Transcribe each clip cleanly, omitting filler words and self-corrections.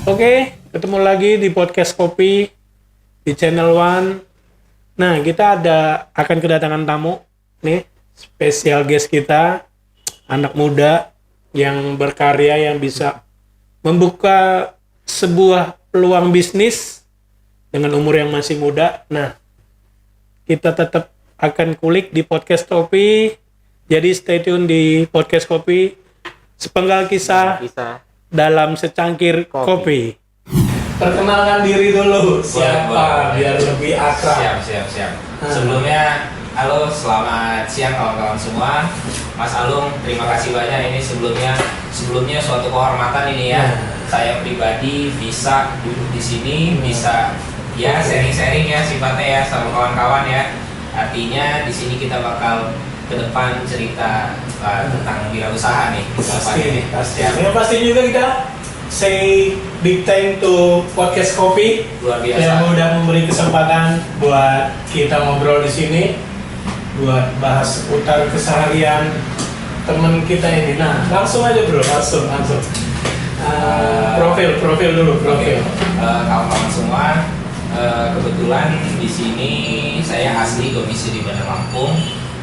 Oke, ketemu lagi di podcast Kopi di Channel One. Nah, kita akan kedatangan tamu nih, spesial guest kita, anak muda yang berkarya yang bisa membuka sebuah peluang bisnis dengan umur yang masih muda. Nah, kita tetap akan kulik di podcast Kopi. Jadi stay tune di podcast Kopi, sepenggal kisah dalam secangkir kopi. Perkenalkan diri dulu, siapa biar lebih akrab. Siap. Sebelumnya, halo, selamat siang kawan-kawan semua. Mas Alung, terima kasih banyak ini sebelumnya suatu kehormatan ini ya. Saya pribadi bisa duduk di sini, bisa ya sharing-sharing ya sifatnya ya sama kawan-kawan ya. Artinya di sini kita bakal ke depan cerita tentang wirausaha nih. Pasti. Yang pasti juga kita say big thank to podcast Kopi Luar biasa. yang udah memberi kesempatan buat kita ngobrol di sini, buat bahas seputar keseharian teman kita ini. Nah, langsung aja bro, langsung. Profil dulu. Kawan-kawan semua, kebetulan di sini saya asli domisili di Bandar Lampung.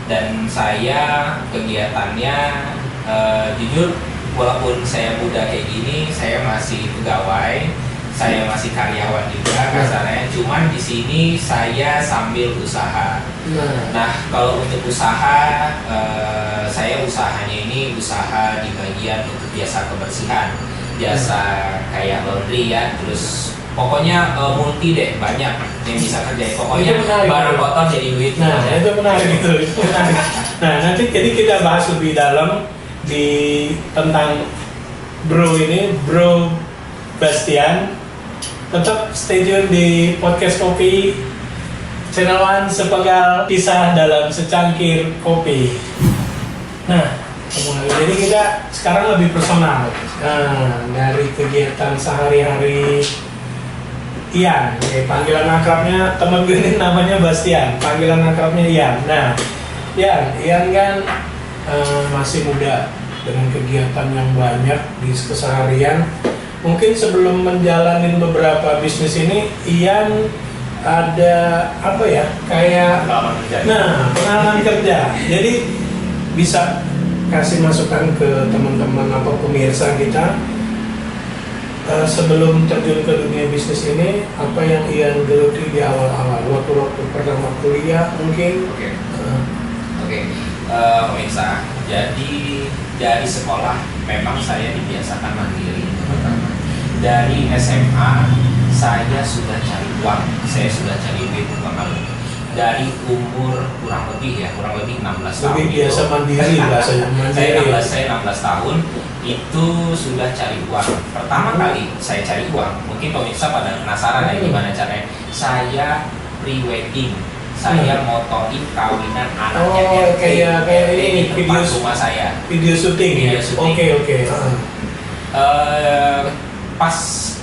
Dan saya kegiatannya jujur walaupun saya muda kayak gini, saya masih pegawai, saya masih karyawan juga kasarnya. Cuman di sini saya sambil usaha. Nah kalau untuk usaha, saya usahanya ini usaha di bagian untuk jasa kebersihan, jasa kayak laundry ya, terus pokoknya multi deh, banyak yang bisa kerjain. Pokoknya barang kotor jadi duit. Nah, itu menarik gitu. Nah, nanti jadi kita bahas lebih dalam tentang Bro Bastian. Tetap stay tune di podcast Kopi Channel One, sepenggal kisah dalam secangkir kopi. Nah, jadi kita sekarang lebih personal. Nah, dari kegiatan sehari-hari Ian, panggilan akrabnya temen gue ini namanya Bastian, panggilan akrabnya Ian. Nah, Ian kan masih muda dengan kegiatan yang banyak di keseharian. Mungkin sebelum menjalani beberapa bisnis ini, Ian ada kayak pengalaman kerja. Jadi bisa kasih masukan ke teman-teman atau pemirsa kita. Sebelum terjun ke dunia bisnis ini, apa yang Ian geluti di awal-awal waktu pertama kuliah mungkin? Oke. Pemirsa, jadi dari sekolah memang saya dibiasakan mandiri pertama. Dari SMA saya sudah cari uang, saya sudah cari duit dari umur kurang lebih 16 tahun. Lebih biasa mandiri bahasanya. Saya 16 tahun itu sudah cari uang. Pertama kali saya cari uang, mungkin pemirsa pada penasaran ya gimana caranya. Saya pre-wedding, saya motoin kawinan anaknya kayak ini di tempat rumah saya. Video syuting. Oke. Pas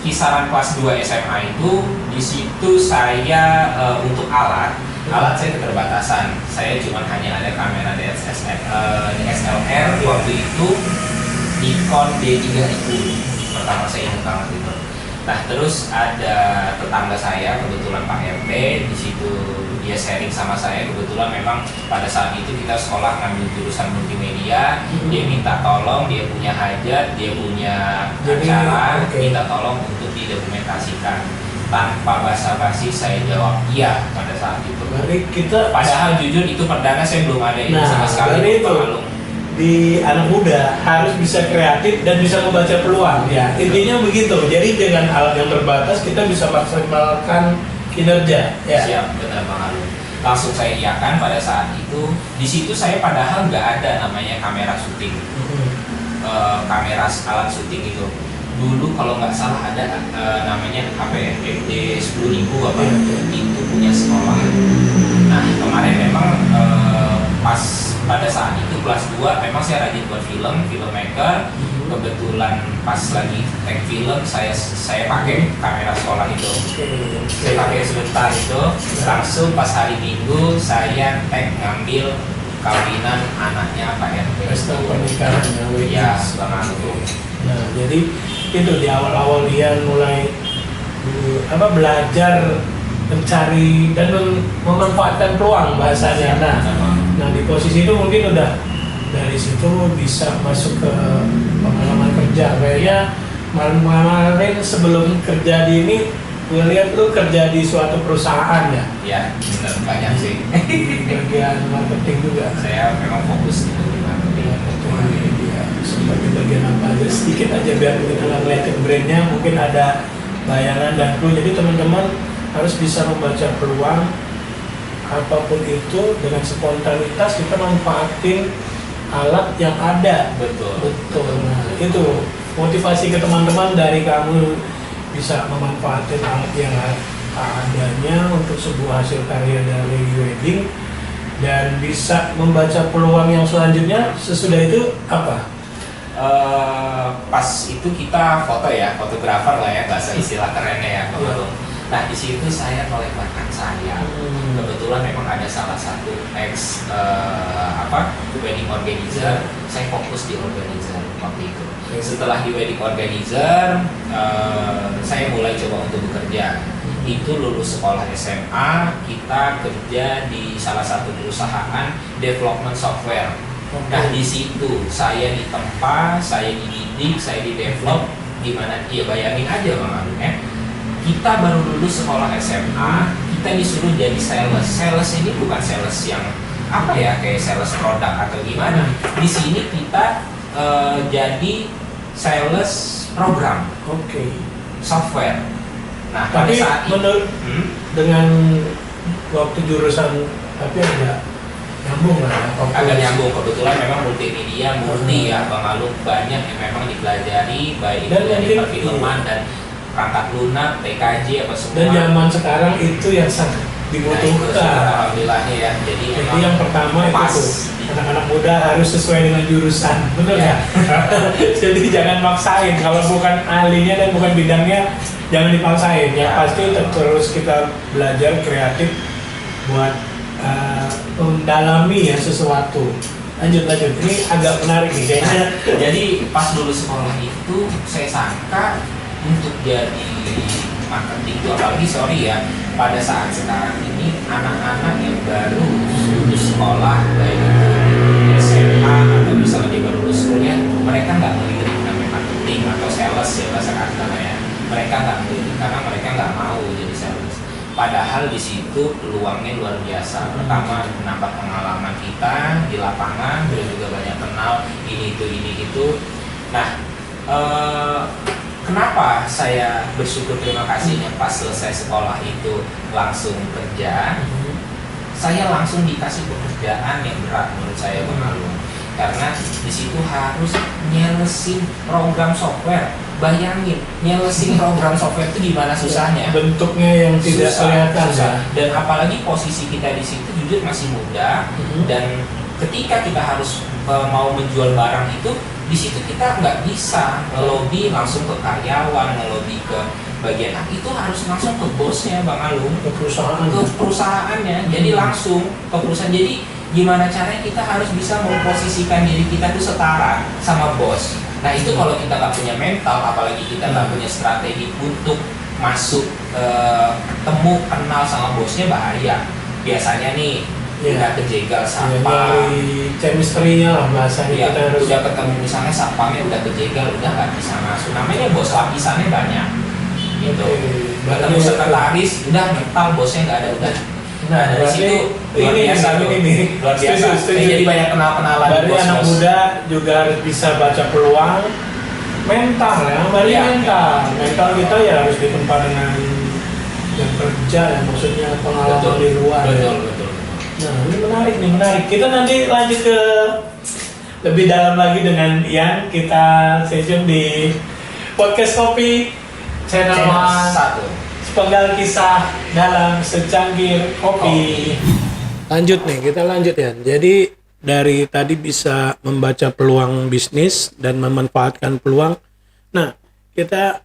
kisaran kelas 2 SMA itu, di situ saya untuk alat saya keterbatasan. Saya cuma hanya ada kamera DSLR waktu itu, Nikon D3000 pertama saya ingat banget itu. Nah terus ada tetangga saya kebetulan Pak RT, di situ dia sharing sama saya. Kebetulan memang pada saat itu kita sekolah ngambil jurusan multimedia. Dia minta tolong, dia punya hajat, dia punya acara, minta tolong untuk didokumentasikan. Tanpa basa-basi saya jawab iya pada saat itu. Padahal jujur itu perdana, saya belum ada ini sama sekali. Di anak muda harus bisa kreatif dan bisa membaca peluang ya, intinya begitu. Jadi dengan alat yang terbatas kita bisa maksimalkan kinerja ya. Siap, benar Bang Alun. Langsung saya iakan pada saat itu. Di situ saya padahal nggak ada namanya kamera syuting, kamera alat syuting itu. Dulu kalau nggak salah ada namanya FD 10.000 itu punya sekolah. Nah kemarin memang pas pada saat itu kelas 2 memang saya rajin buat filmmaker. Kebetulan pas lagi tag film saya pakai kamera sekolah itu. Saya pakai sebentar itu, langsung pas hari Minggu saya tag ngambil kawinan anaknya Pak RT. Pesta pernikahan ya, Bang Alun. Nah, jadi itu di awal-awal Ian mulai belajar mencari dan memanfaatkan peluang bahasanya. Nah di posisi itu mungkin udah dari situ bisa masuk ke pengalaman kerja. Kayaknya kemarin sebelum kerja di ini, gue lihat lu kerja di suatu perusahaan ya? Ya, benar, banyak sih. Bagian marketing juga. Saya memang fokus di marketing. Sebagai bagian apa aja, sedikit aja biar kita ngeliatin brandnya, mungkin ada bayangan dan clue. Jadi teman-teman harus bisa membaca peluang apapun itu dengan spontanitas, kita manfaatin alat yang ada. Betul. Nah itu motivasi ke teman-teman dari kamu bisa memanfaatkan alat yang adanya untuk sebuah hasil karya dari wedding dan bisa membaca peluang yang selanjutnya. Sesudah itu apa? Pas itu kita foto ya, fotografer lah ya bahasa istilah kerennya ya, Bang Alung. Nah di situ saya oleh bakat saya. Kebetulan memang ada salah satu wedding organizer, saya fokus di organizer waktu itu. Setelah di wedding organizer, saya mulai coba untuk bekerja. Itu lulus sekolah SMA, kita kerja di salah satu perusahaan development software. Nah di situ saya ditempa, saya dididik, saya didevelop. Gimana? Ya bayangin aja Bang Alung ya. Kita baru lulus sekolah SMA, kita disuruh jadi sales. Sales ini bukan sales yang kayak sales produk atau gimana. Di sini kita jadi sales program, software. Nah pada tapi saat menurut dengan waktu jurusan tapi agak nyambung lah ya. Agak nyambung, kebetulan memang multimedia murni ya Bang Alung, banyak yang memang dipelajari baik itu dari perfilman dan perangkat lunak, TKJ apa semua. Dan zaman sekarang itu yang sangat dibutuhkan. Alhamdulillahnya ya. Jadi yang pertama itu anak-anak muda harus sesuai dengan jurusan, benar ya? Jadi jangan maksain, kalau bukan ahlinya dan bukan bidangnya jangan dipaksain. Yang pasti terus kita belajar kreatif buat mendalami ya sesuatu. Lanjut, ini agak menarik nih kayaknya. Jadi pas lulus sekolah itu saya sangka untuk jadi marketing itu, apalagi pada saat sekarang ini anak-anak yang baru lulus sekolah baik itu SMA atau misalnya dia baru lulus kuliah, mereka nggak melirik namanya marketing atau sales ya bahasa katanya ya. Mereka nggak melirik karena mereka nggak mau jadi sales. Padahal di situ peluangnya luar biasa. Pertama menambah pengalaman kita di lapangan, terus juga banyak kenal ini itu. Nah, kenapa saya bersyukur terima kasihnya pas selesai sekolah itu langsung kerja, saya langsung dikasih pekerjaan yang berat menurut saya Bang Alung. Karena di situ harus nyelesin program software. Bayangin, nyelesin program software itu gimana susahnya? Bentuknya yang tidak kelihatan ya. Dan apalagi posisi kita di situ jujur masih muda, dan ketika kita harus mau menjual barang itu, di situ kita nggak bisa ngelobi langsung ke karyawan, ngelobi ke bagian itu harus langsung ke bosnya Bang Alung, ke perusahaannya. Jadi langsung ke perusahaan. Jadi gimana caranya kita harus bisa memposisikan diri kita itu setara sama bos. Nah itu kalau kita nggak punya mental, apalagi kita nggak punya strategi untuk masuk ketemu kenal sama bosnya, bahaya. Biasanya nih udah kejegal satpam, chemistry-nya lah bahasanya. Ya, kita harus udah ketemu misalnya satpamnya udah kejegal, udah nggak bisa masuk. Namanya bos lapisannya banyak. Gitu. Ketemu sekretaris, udah mental bosnya nggak ada, udah. Nah dari situ luar biasa. Jadi banyak kenal-kenalan. Dari anak muda juga harus bisa baca peluang, mental ya, mental kita ya harus ditempa dengan yang kerja ya, maksudnya pengalaman di luar. Betul. Nah ini menarik. Kita nanti lanjut ke lebih dalam lagi dengan Ian. Kita session di podcast Kopi Channel 1. Sepenggal kisah dalam secangkir kopi. Kita lanjut ya. Jadi dari tadi bisa membaca peluang bisnis dan memanfaatkan peluang. Nah, kita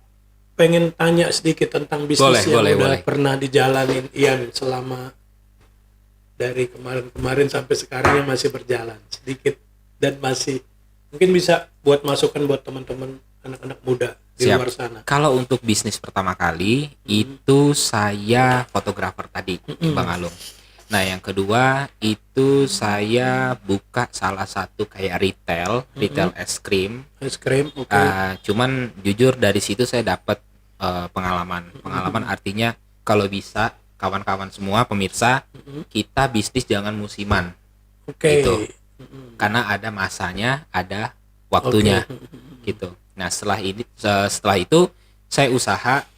pengen tanya sedikit tentang bisnis yang udah pernah dijalanin Ian selama dari kemarin sampai sekarang yang masih berjalan sedikit dan masih mungkin bisa buat masukan buat teman-teman anak-anak muda di Siap. luar sana? Kalau untuk bisnis pertama kali itu saya fotografer tadi, Bang Alung. Nah, yang kedua itu saya buka salah satu kayak retail es krim. Es krim, oke. Cuman jujur dari situ saya dapat pengalaman. Pengalaman artinya kalau bisa kawan-kawan semua pemirsa, kita bisnis jangan musiman. Oke. Gitu. Karena ada masanya, ada waktunya. Gitu. Nah, setelah itu saya usaha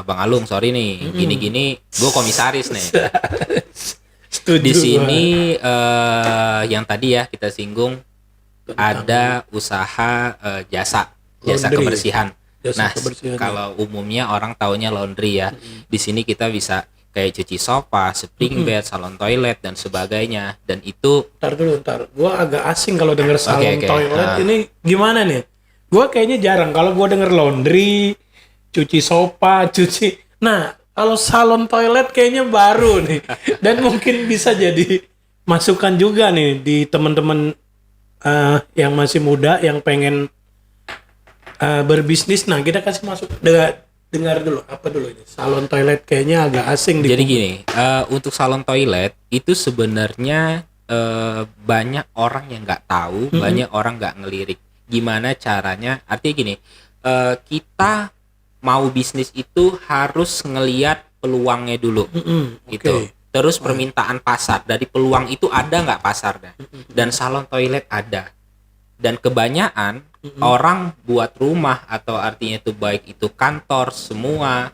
Bang Alung, sorry nih, gini-gini, gue komisaris nih. Setuju Di sini gua. yang tadi ya kita singgung ada usaha jasa Laundry. kebersihan. Jasa Nah, kebersihan, kalau umumnya orang taunya laundry ya. Di sini kita bisa kayak cuci sofa, spring bed, salon toilet dan sebagainya. Dan itu Ntar. Gua agak asing kalau denger salon Oke. toilet. Ini gimana nih? Gua kayaknya jarang. Kalau gua denger laundry, cuci sofa, Nah, kalau salon toilet kayaknya baru nih. Dan mungkin bisa jadi masukan juga nih di teman-teman yang masih muda yang pengen berbisnis. Nah, kita kasih masuk. Dengar dulu, apa dulu ini? Salon toilet kayaknya agak asing. jadi gini, untuk salon toilet itu sebenarnya banyak orang yang nggak tahu, banyak orang nggak ngelirik. Gimana caranya? Artinya gini, kita mau bisnis itu harus ngeliat peluangnya dulu, gitu. Oke. Terus permintaan pasar dari peluang itu ada nggak pasarnya? Dan salon toilet ada. Dan kebanyakan orang buat rumah atau artinya itu baik itu kantor semua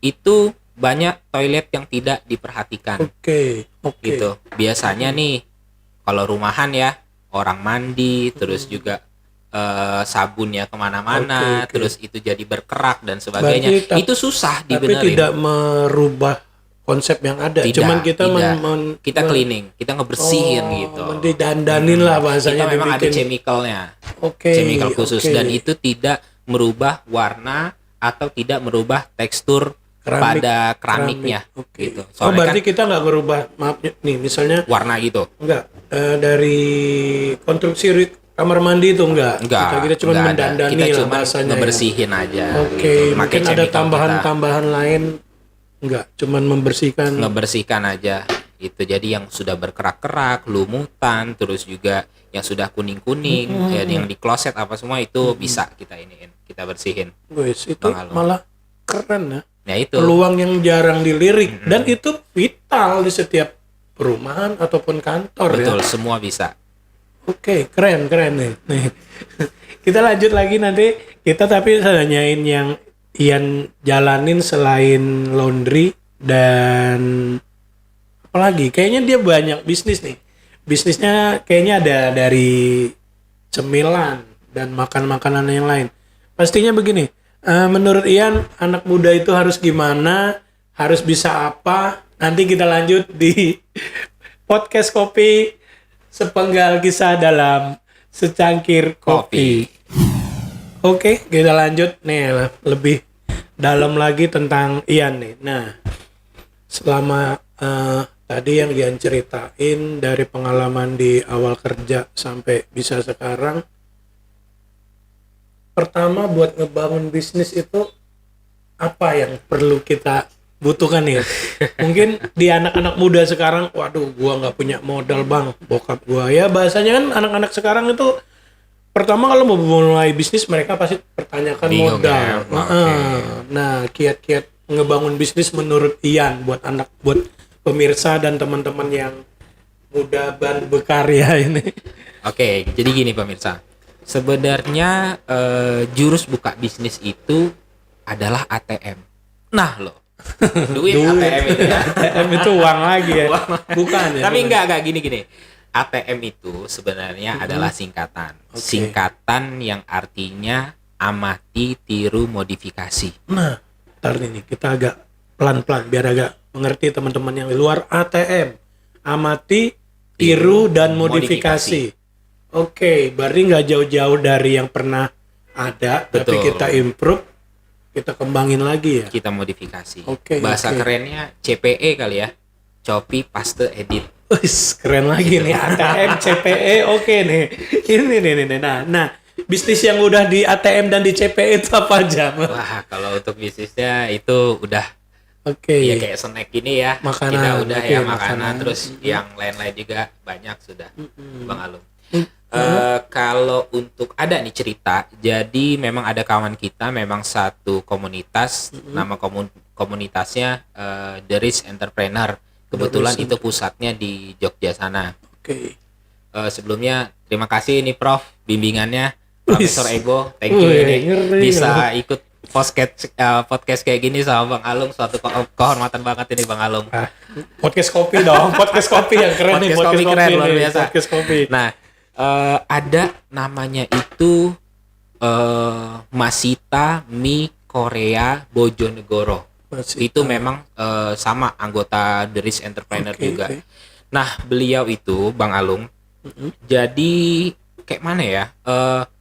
itu banyak toilet yang tidak diperhatikan. Oke. Gitu. Biasanya nih kalau rumahan ya orang mandi terus juga sabunnya kemana-mana, Oke. terus itu jadi berkerak dan sebagainya. Berarti Itu susah Tapi dibenerin. tidak merubah konsep yang ada. Tidak, Cuman kita tidak. Kita cleaning, kita ngebersihin gitu. Didandanin lah bahasanya. Kita memang ada dibikin. chemicalnya, Oke. chemical khusus oke. dan itu tidak merubah warna atau tidak merubah tekstur Keramik. pada keramiknya. Oke. Gitu. Oh, Soalnya berarti kan kita nggak ngerubah, maaf nih, misalnya warna gitu. enggak dari konstruksi kamar mandi itu enggak. Kita cuma enggak ada. mendandani Kita lah cuma bahasanya. ngebersihin aja. Oke, gitu. Pakai mungkin ada chemical tambahan-tambahan lain enggak, cuman membersihkan. kita ngebersihkan aja. Itu jadi yang sudah berkerak-kerak, lumutan, terus juga yang sudah kuning-kuning, ya, yang di kloset apa semua itu bisa kita iniin, kita bersihin. Guys, itu Bang Alung. malah keren ya. Nah itu. Peluang yang jarang dilirik dan itu vital di setiap perumahan ataupun kantor. Betul, ya. semua bisa. Oke, keren nih. Kita lanjut lagi nanti, kita tapi nanyain yang Ian jalanin selain laundry dan apalagi kayaknya dia banyak bisnis nih. Bisnisnya kayaknya ada dari cemilan dan makanan yang lain. Pastinya begini, menurut Ian anak muda itu harus gimana, harus bisa apa? Nanti kita lanjut di podcast kopi sepenggal kisah dalam secangkir kopi. Oke, kita lanjut nih lebih dalam lagi tentang Ian nih. Nah, selama tadi yang Ian ceritain dari pengalaman di awal kerja sampai bisa sekarang, pertama buat ngebangun bisnis itu apa yang perlu kita butuhkan ya? Mungkin di anak-anak muda sekarang, waduh, gua nggak punya modal bang, bokap gua ya bahasanya kan anak-anak sekarang itu pertama kalau mau mulai bisnis mereka pasti pertanyakan Bingung modal. ya? Oke. Nah, kiat-kiat ngebangun bisnis menurut Ian buat pemirsa dan teman-teman yang muda dan berkarya ini. Oke, jadi gini pemirsa. Sebenarnya jurus buka bisnis itu adalah ATM. Nah loh, duit ATM itu ya. ATM itu uang lagi ya. Bukan ya. Tapi bukan. enggak gini. ATM itu sebenarnya adalah singkatan. Oke. Singkatan yang artinya amati, tiru, modifikasi. Nah, ntar nih kita agak pelan-pelan biar agak mengerti teman-teman yang di luar. ATM, amati, tiru, dan modifikasi. Oke, berarti nggak jauh-jauh dari yang pernah ada, tapi Betul. kita improve, kita kembangin lagi ya. Kita modifikasi. Oke, Bahasa oke. kerennya CPE kali ya. Copy, paste, edit. Wih, keren lagi nih ATM, CPE, oke nih. Ini nih. Nah, bisnis yang udah di ATM dan di CP itu apa aja? Wah, kalau untuk bisnisnya itu udah Oke. ya kayak snack ini ya. Makanan, Kita udah oke, ya makanan. makanan, terus yang lain-lain juga banyak sudah. Bang Alung. Hmm. Kalau untuk ada nih cerita, jadi memang ada kawan kita memang satu komunitas, nama komunitasnya The Rich Entrepreneur. Kebetulan Rich itu pusatnya di Jogja sana. Oke. Sebelumnya terima kasih nih Prof bimbingannya, Profesor Wis. Ego, thank you Wih, ini ngeri bisa ikut podcast kayak gini sama Bang Alung, suatu kehormatan banget ini Bang Alung. Podcast kopi dong, podcast kopi yang keren nih, Podcast kopi keren, luar nih, biasa. Podcast kopi. Nah, ada namanya itu Masita Mi Korea Bojonegoro. Masih. Itu memang sama anggota The Rich Entrepreneur Oke, juga. oke. Nah, beliau itu Bang Alung, jadi kayak mana ya?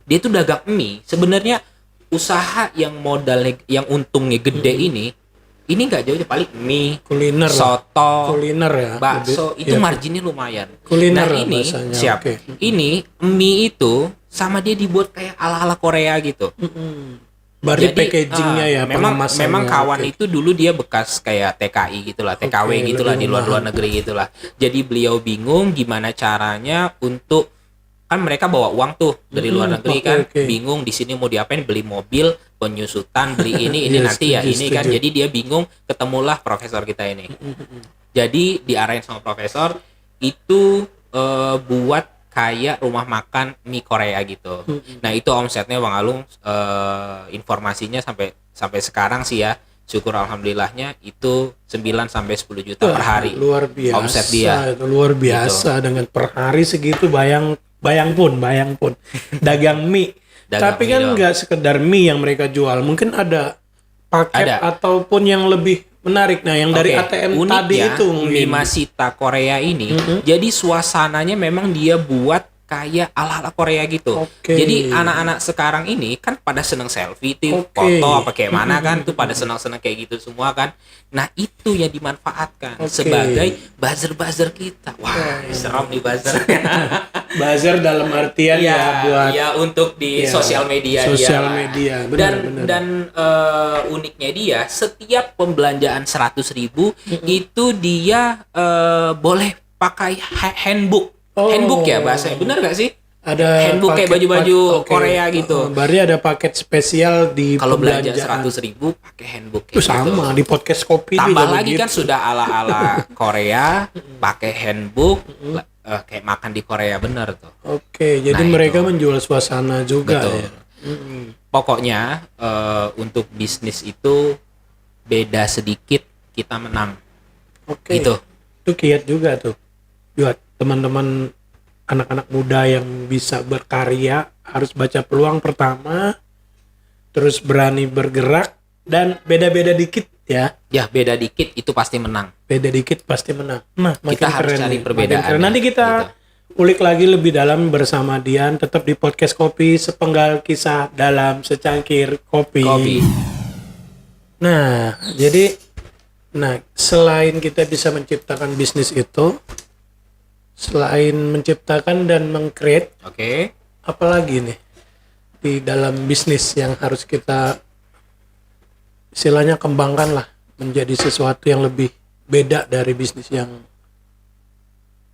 Dia tuh dagang mie. Sebenarnya usaha yang modalnya, yang untungnya gede ini nggak jauh paling mie, Kuliner lah. soto, Kuliner ya. bakso, Lebih- itu iya. marginnya lumayan. Kuliner Nah lah ini bahasanya, siap. oke. Ini mie itu sama dia dibuat kayak ala-ala Korea gitu. Berarti Jadi, packagingnya ya, pengemasannya, memang kawan oke. itu dulu dia bekas kayak TKI gitulah, TKW Oke, gitulah lebih di luar memahami. negeri gitulah. Jadi beliau bingung gimana caranya untuk, kan mereka bawa uang tuh dari luar negeri oke, kan, oke. bingung di sini mau diapain, beli mobil, penyusutan, beli ini Iya, nanti ya setuju, ini kan. setuju. Jadi dia bingung, ketemulah profesor kita ini. Jadi diarahin sama profesor itu buat kayak rumah makan mie Korea gitu. Nah itu omsetnya Bang Alung, informasinya sampai sekarang sih ya, syukur alhamdulillahnya itu 9 sampai 10 juta per hari. Luar biasa. Omset dia. Itu luar biasa dengan per hari segitu, bayang pun. Dagang mie. Dagang Tapi mie kan doang. nggak sekedar mie yang mereka jual, mungkin ada paket Ada. ataupun yang lebih menarik. Nah, yang dari Oke, ATM uniknya, tadi itu mungkin. mie Masita Korea ini, jadi suasananya memang dia buat kayak ala-ala Korea gitu. Oke. Jadi anak-anak sekarang ini kan pada seneng selfie tuh, Oke. foto apa kayak mana kan, tuh pada seneng-seneng kayak gitu semua kan. Nah itu yang dimanfaatkan Oke. sebagai buzzer-buzzer kita. Wah, serem nih buzzer. Buzzer dalam artian ya buat ya untuk di ya, sosial media sosial dia. media, benar, benar. Dan uniknya dia setiap pembelanjaan 100.000 itu dia boleh pakai handbook. Oh. Handbook ya bahasanya, benar gak sih? ada handbook kayak paket- baju-baju oke. Korea gitu. Berarti ada paket spesial di Kalau belanja pembelanjaan. 100.000 pakai handbook Itu kayak gitu. sama di podcast kopi Tambah juga lagi begitu. kan sudah ala-ala Korea, pakai handbook, kayak makan di Korea bener tuh. Oke, jadi Nah, mereka itu. menjual suasana juga Betul. ya. Pokoknya untuk bisnis itu beda sedikit kita menang. Oke. Gitu. Itu kiat juga tuh. Buat teman-teman anak-anak muda yang bisa berkarya harus baca peluang pertama, terus berani bergerak dan beda-beda dikit ya. Ya beda dikit itu pasti menang. Beda dikit pasti menang. Nah, makin Kita harus keren cari nih, makin perbedaannya, keren. Nanti kita ulik lagi lebih dalam bersama Dian, tetap di podcast kopi, sepenggal kisah dalam secangkir kopi. Nah, jadi selain kita bisa menciptakan bisnis itu, selain menciptakan dan meng-create, Oke. apalagi nih di dalam bisnis yang harus kita istilahnya kembangkan lah menjadi sesuatu yang lebih beda dari bisnis yang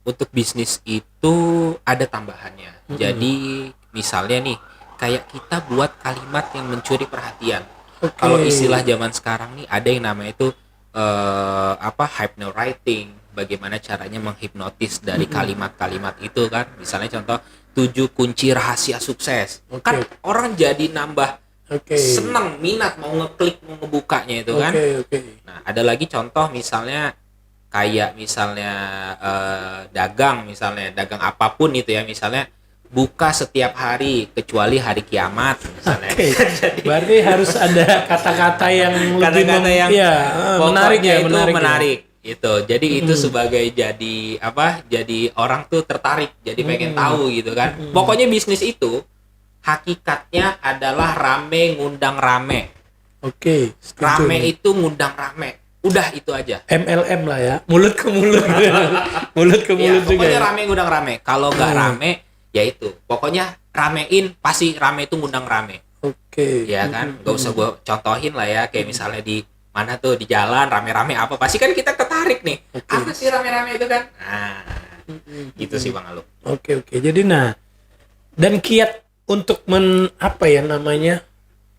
Untuk bisnis itu ada tambahannya. Jadi misalnya nih, kayak kita buat kalimat yang mencuri perhatian. Oke. Kalau istilah zaman sekarang nih ada yang namanya itu hypnowriting. Bagaimana caranya menghipnotis dari kalimat-kalimat itu kan. Misalnya contoh 7 kunci rahasia sukses. Oke. Kan orang jadi nambah Oke. seneng, minat mau ngeklik, mau ngebukanya itu kan. Oke. Nah, ada lagi contoh misalnya kayak misalnya dagang apapun itu ya, misalnya buka setiap hari kecuali hari kiamat misalnya. Oke. Berarti harus ada kata-kata yang lebih Kata-kata yang menarik ya, itu menarik. menarik gitu. Jadi itu sebagai jadi jadi orang tuh tertarik, jadi pengen tahu gitu kan. Pokoknya bisnis itu hakikatnya adalah rame ngundang rame. Oke. setuju Rame nih. itu ngundang rame. Udah itu aja. MLM lah ya, mulut ke mulut. Mulut ke Ya, mulut juga pokoknya ya. rame ngundang rame. Kalau nggak rame, ya itu. Pokoknya ramein, pasti rame itu ngundang rame. Oke. Ya kan, nggak usah gue contohin lah ya, kayak misalnya di mana tuh di jalan rame-rame apa, pasti kan kita tertarik nih. Apa sih rame-rame itu kan? Nah, gitu sih Bang Aluk. Oke. Jadi dan kiat untuk apa ya namanya?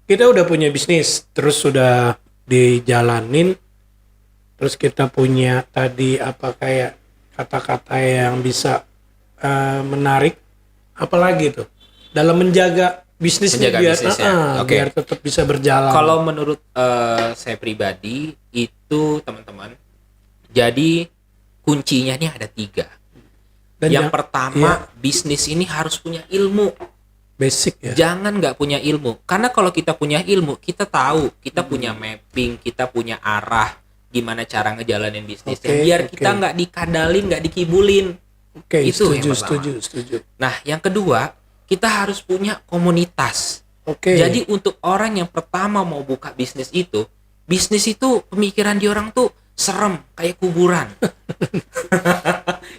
Kita udah punya bisnis, terus sudah dijalanin, terus kita punya tadi apa kayak kata-kata yang bisa menarik, apalagi tuh dalam menjaga bisnis Menjaga biar bisnisnya. biar tetap bisa berjalan. Kalau menurut saya pribadi itu teman-teman, jadi kuncinya nih ada 3. Dan yang pertama, bisnis ini harus punya ilmu. Basic ya. Jangan nggak punya ilmu, karena kalau kita punya ilmu, kita tahu, kita punya mapping, kita punya arah gimana cara ngejalanin bisnisnya, biar kita nggak dikadalin, nggak dikibulin. Itu setuju. Nah, yang kedua, kita harus punya komunitas. Jadi untuk orang yang pertama mau buka bisnis itu pemikiran di orang tuh serem, kayak kuburan.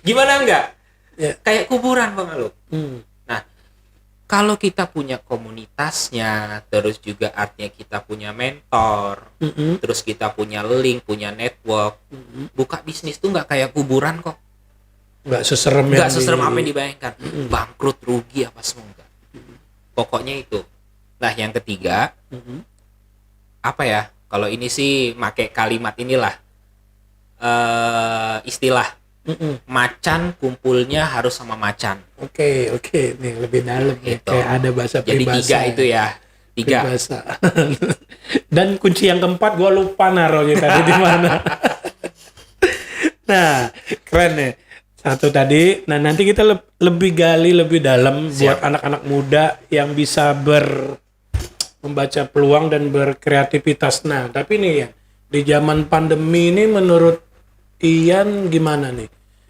Gimana enggak? Yeah. Kayak kuburan Bang Aluk. Nah, kalau kita punya komunitasnya, terus juga artinya kita punya mentor, terus kita punya link, punya network, buka bisnis tuh nggak kayak kuburan kok. Nggak seserem apa yang dibayangkan. Bangkrut, rugi apa semua enggak. Pokoknya itu. Nah, yang ketiga, apa ya? Kalau ini sih pakai kalimat inilah, istilah macan kumpulnya harus sama macan. Oke, nih lebih dalam ya. Gitu. Kayak ada bahasa Jadi peribahasa. 3 itu ya. 3. Peribahasa. Dan kunci yang keempat gue lupa naruhnya tadi di mana. Nah, keren nih. Satu tadi. Nah, nanti kita lebih gali lebih dalam. Siap. Buat anak-anak muda yang bisa membaca peluang dan berkreativitas. Nah, tapi nih ya, di zaman pandemi ini menurut Ian gimana nih?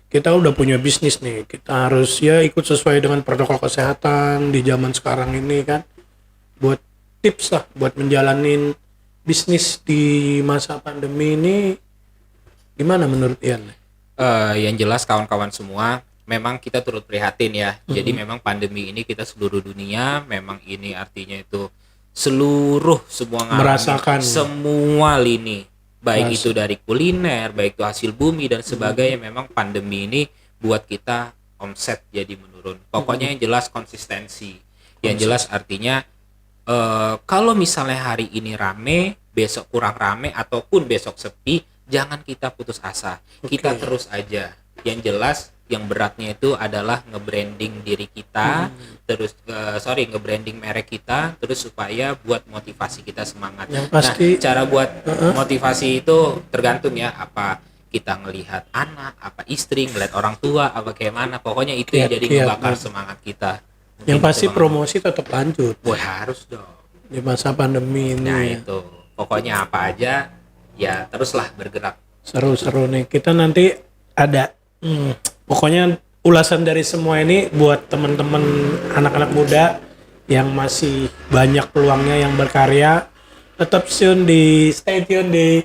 Kita udah punya bisnis nih, kita harus ya ikut sesuai dengan protokol kesehatan di zaman sekarang ini kan. Buat tips lah buat menjalanin bisnis di masa pandemi ini gimana menurut Ian? Yang jelas kawan-kawan semua, memang kita turut prihatin ya. Jadi memang pandemi ini kita seluruh dunia, memang ini artinya itu semua merasakan semua lini. Baik itu dari kuliner, baik itu hasil bumi dan sebagainya. Memang pandemi ini buat kita omset jadi menurun. Pokoknya yang jelas konsistensi. Yang jelas artinya kalau misalnya hari ini rame, besok kurang rame ataupun besok sepi, jangan kita putus asa. Kita terus aja. Yang jelas yang beratnya itu adalah nge-branding diri kita, terus nge-branding merek kita, terus supaya buat motivasi kita semangat. Pasti, nah, cara buat motivasi itu tergantung ya, apa kita ngelihat anak, apa istri, ngelihat orang tua, apa kayak mana. Pokoknya itu yang jadi ngebakar semangat kita. Mungkin yang pasti promosi tetap lanjut. Harus dong. Di masa pandemi ini. Nah itu, pokoknya apa aja, ya teruslah bergerak. Seru-seru nih. Kita nanti ada pokoknya ulasan dari semua ini buat teman-teman anak-anak muda yang masih banyak peluangnya yang berkarya. Tetap stay tune di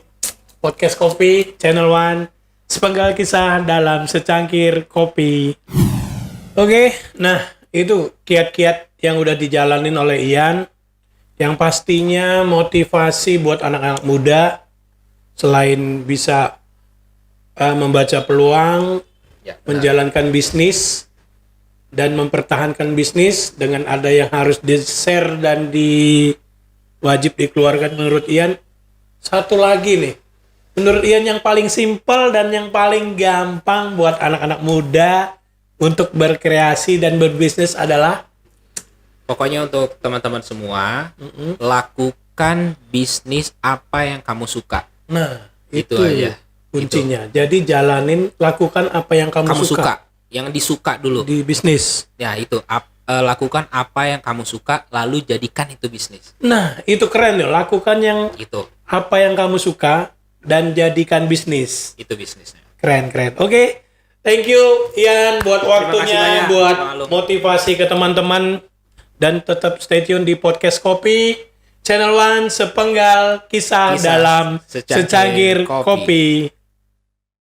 Podcast Kopi Channel One, sepenggal kisah dalam secangkir kopi. Oke, nah itu kiat-kiat yang udah dijalanin oleh Ian, yang pastinya motivasi buat anak-anak muda selain bisa membaca peluang, menjalankan bisnis dan mempertahankan bisnis dengan ada yang harus di-share dan wajib dikeluarkan menurut Ian. Satu lagi nih, menurut Ian yang paling simpel dan yang paling gampang buat anak-anak muda untuk berkreasi dan berbisnis adalah? Pokoknya untuk teman-teman semua, lakukan bisnis apa yang kamu suka. Nah, itu aja kuncinya. Jadi lakukan apa yang kamu suka. Yang disuka dulu di bisnis. Ya itu, lakukan apa yang kamu suka, lalu jadikan itu bisnis. Nah, itu keren ya. Lakukan apa yang kamu suka dan jadikan bisnis. Itu bisnisnya. Keren. Oke. Thank you Ian buat waktunya, buat motivasi ke teman-teman, dan tetap stay tune di Podcast Kopi Channel One, sepenggal kisah dalam secangkir kopi.